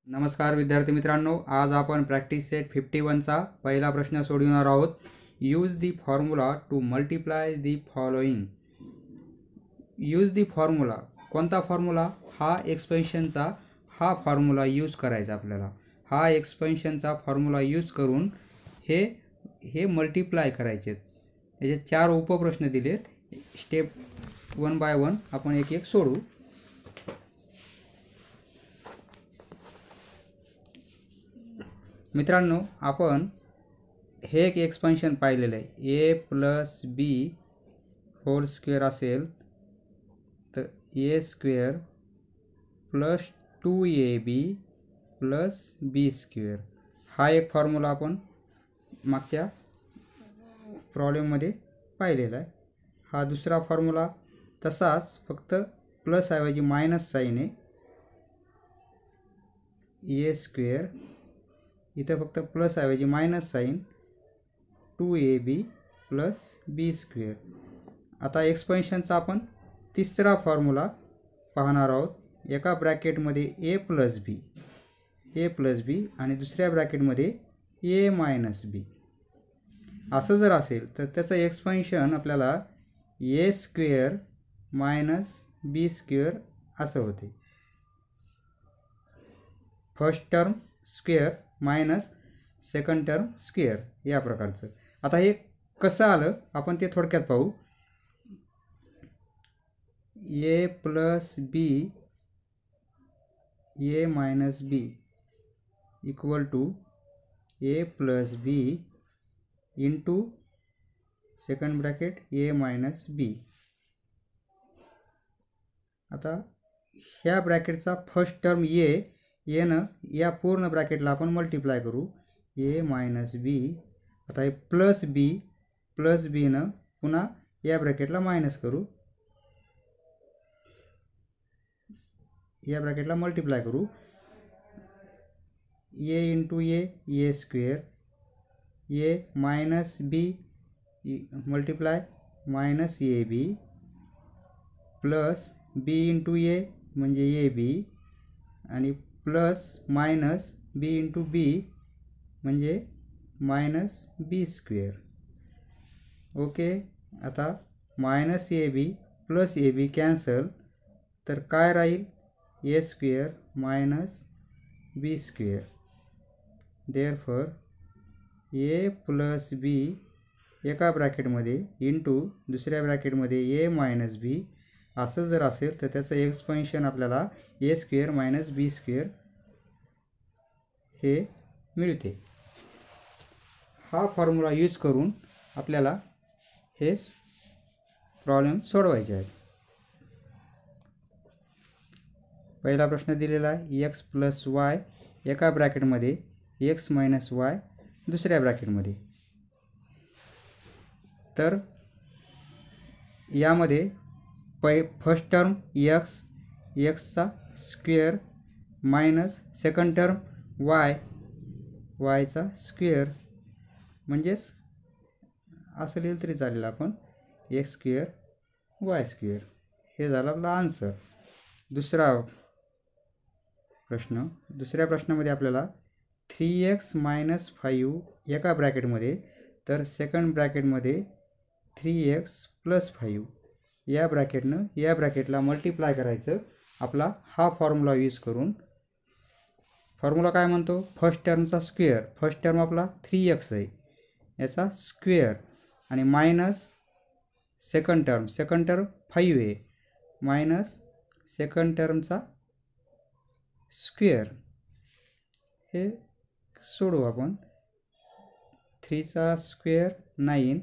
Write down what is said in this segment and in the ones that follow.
नमस्कार विद्यार्थी मित्रांनो, आज आपण प्रॅक्टिस सेट 51 चा पहिला प्रश्न सोडवणार आहोत. Use the formula to multiply the following. Use the formula, कोणता फॉर्म्युला? हा एक्सपेन्शनचा हा फॉर्म्युला यूज करायचा आपल्याला. हा एक्सपेन्शनचा फॉर्म्युला यूज करून हे मल्टिप्लाय करायचे. याचे 4 उपप्रश्न दिलेत. स्टेप 1 बाय 1 आपण एक एक सोडवू. मित्रांनो, आपण हे एक एक्सपेन्शन पाहिलेलं आहे. ए प्लस बी होल स्क्वेअर असेल तर ए स्क्वेअर प्लस 2ab प्लस बी स्क्वेअर, हा एक फॉर्म्युला आपण मागच्या प्रॉब्लेममध्ये पाहिलेला आहे. हा दुसरा फॉर्म्युला तसाच, फक्त प्लस ऐवजी मायनस साइन आहे. ए स्क्वेअर इथे फक्त प्लस ऐवजी मायनस साइन 2ab प्लस बी स्क्वेअर. आता एक्सपेन्शनचा आपण तिसरा फॉर्म्युला पाहणार आहोत. एका ब्रॅकेटमध्ये ए प्लस बी आणि दुसऱ्या ब्रॅकेटमध्ये ए मायनस बी असं जर असेल तर त्याचं एक्सपेन्शन आपल्याला ए स्क्वेअर मायनस बी स्क्वेअर असं होते. First term square minus second term square या प्रकारचं. आता हे कसं आलं आपण ते थोडक्यात पाहू. A plus B A minus B equal to A plus B into second bracket A minus B. आता ह्या ब्रॅकेटचा फर्स्ट टर्म ए न या पूर्ण ब्रॅकेटला आपण मल्टिप्लाय करू. ए मायनस बी, आता हे प्लस बी न पुन्हा या ब्रॅकेटला मायनस करू, या ब्रॅकेटला मल्टिप्लाय करू. A into A square, A minus B multiply minus A B plus B into A म्हणजे ए बी आणि plus minus B into B म्हणजे मायनस बी स्क्वेअर. ओके, आता minus A B plus A B cancel, तर काय राहील? A square minus B square. Therefore A plus B एका ब्रॅकेटमध्ये into दुसऱ्या ब्रॅकेटमध्ये ए मायनस बी असं जर असेल तर त्याचं एक्सपेन्शन आपल्याला ए स्क्वेअर मायनस बी स्क्वेअर हे मिळते. हा फॉर्म्युला यूज करून आपल्याला हे प्रॉब्लेम सोडवायचे आहेत. पहिला प्रश्न दिलेला आहे एक्स प्लस वाय एका ब्रॅकेटमध्ये एक्स मायनस वाय दुसऱ्या ब्रॅकेटमध्ये. तर यामध्ये फर्स्ट टर्म एक्सचा स्क्वेअर मायनस सेकंड टर्म वायचा स्क्वेअर, म्हणजेच असं लिहिलं तरी चालेल आपण एक्स स्क्वेअर वाय स्क्वेअर. हे झालं आपला आन्सर. दुसऱ्या प्रश्नामध्ये आपल्याला 3x मायनस 5 एका ब्रॅकेटमध्ये तर सेकंड ब्रॅकेटमध्ये 3x प्लस 5 या ब्रॅकेटनं या ब्रॅकेटला मल्टिप्लाय करायचं. आपला हा फॉर्म्युला यूज करून, फॉर्म्युला काय म्हणतो? फर्स्ट टर्मचा स्क्वेअर, फर्स्ट टर्म आपला 3x आहे याचा स्क्वेअर आणि मायनस सेकंड टर्म 5 आहे मायनस सेकंड टर्मचा स्क्वेअर. हे सोडू आपण. 3चा स्क्वेअर 9,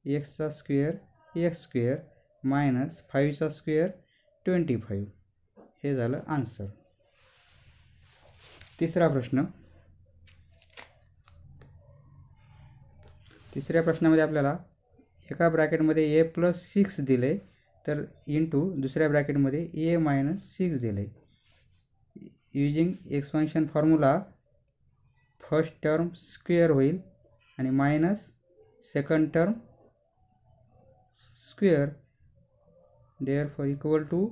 एक्सचा स्क्वेअर एक्स स्क्वेअर मायनस 5चा स्क्वेअर 25. हे झालं आन्सर. तिसरा प्रश्न. तिसऱ्या प्रश्नामध्ये आपल्याला एका ब्रॅकेटमध्ये ए प्लस 6 दिले तर इंटू दुसऱ्या ब्रॅकेटमध्ये ए मायनस 6 दिले. Using expansion formula first term square होईल आणि minus second term square. Therefore equal to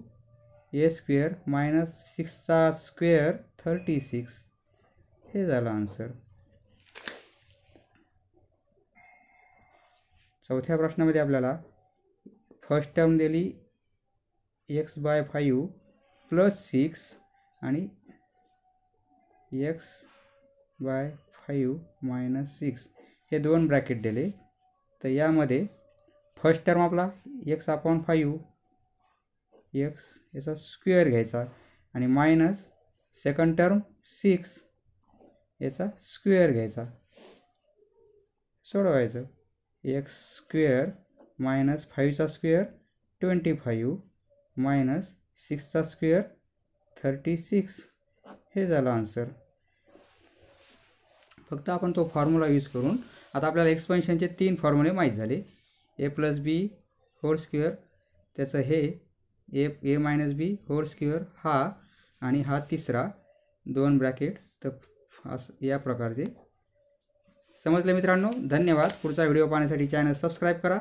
A square minus 6चा स्क्वेअर 36 हे झालं आन्सर. चौथ्या प्रश्नामध्ये आपल्याला फर्स्ट टर्म दिली x/5 प्लस 6 आणि x/5 मायनस 6 हे दोन ब्रॅकेट दिले. तर यामध्ये फर्स्ट टर्म आपला x/5 x याचा स्क्वेअर घ्यायचा आणि मायनस सेकंड टर्म 6 याचा स्क्वेअर घ्यायचा. सोडवायचं. x स्क्वेअर मायनस 5चा स्क्वेअर 25 मायनस 6चा स्क्वेअर 36 हे झालं आन्सर. फक्त आपण तो फॉर्म्युला यूज करून आता आपल्याला एक्सपेन्शनचे 3 फॉर्म्युले माहीत झाले. ए प्लस बी होल स्क्वेअर त्याचं हे ए मायनस बी होल स्क्वेअर हा आणि हा तिसरा 2 ब्रॅकेट. तर या प्रकारचे समजले मित्रांनो. धन्यवाद. पुढचा व्हिडिओ पाहण्यासाठी चॅनल सबस्क्राईब करा.